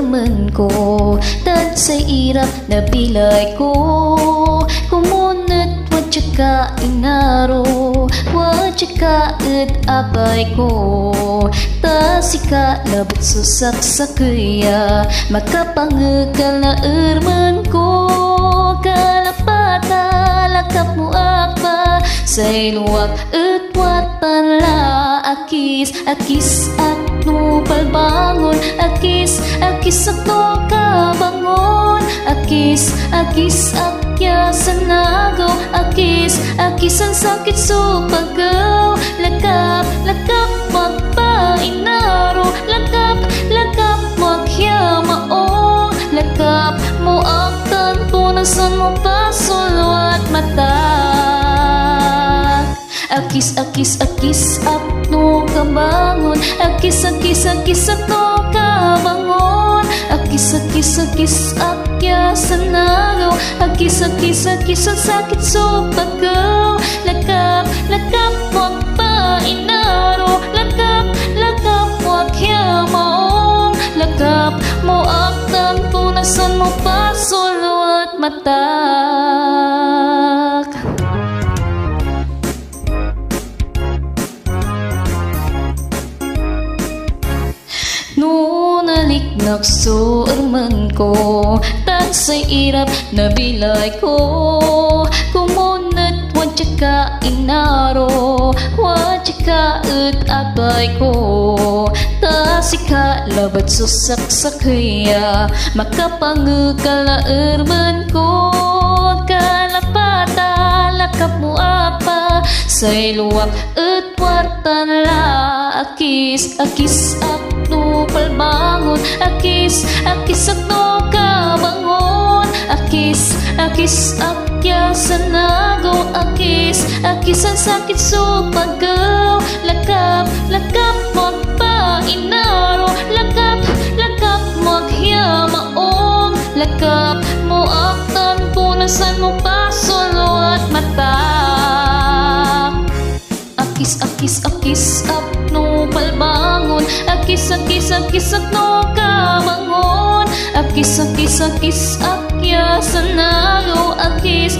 suarman ko, tad sa irap na bilay ko. Kumunat wadya ka inaro, wadya ka abay ko. Tasika labot susaksakaya, makapangagal na erman ko. Kalapata lakap mo apa, say luwak watan la. Akis akno palbangon, akis akno kabangon. Akis akya sanagaw, akis ang sakit supagaw. Lakap magpainaro, lakap maghiyamaong. Lakap mo aktan, punasan mo pasulwat mata. Akis akno kabangon, akis akno kabangon. Akis akya sanagaw, akis ang sakit supagaw. Lakap magpainaro, lakap maghiyamaong. Lakap mo aktan, punasan mo pasulwat mata. Naliknak suarman ko, tad sa irap na bilay ko. Kumunat wadya ka inaro, wadya ka abay ko. Tasika labat susaksakaya, makapangagal na erman ko. Kalapata lakap mo apa, say luwak wartan la. Akis akno palbangon, akis akno kabangon. Akis akya sanagaw, akis ang sakit supagaw. Lakap magpainaro, lakap maghiyamaong. Lakap mo aktan, punasan mo pasulwat mata. Akis akno palbangon, akis akno kabangon. Akis akya sanagaw, akis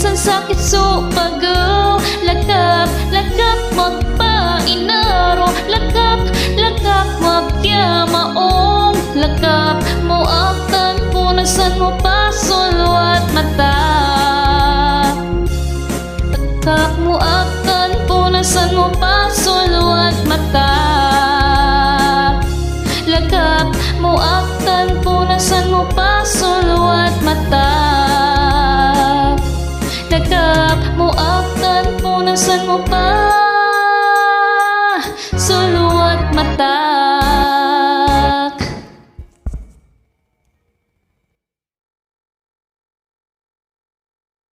ang sakit supagaw. Lakap magpainaro, lakap maghiyamaong. Lakap mo aktan, punasan mo pasulwat mata. Lakap mo aktan, punasan mo pasulwat mata. Lakap mo aktan, punasan mo pasulwat mata. Lakap mo aktan, punasan mo pa sulwat mata.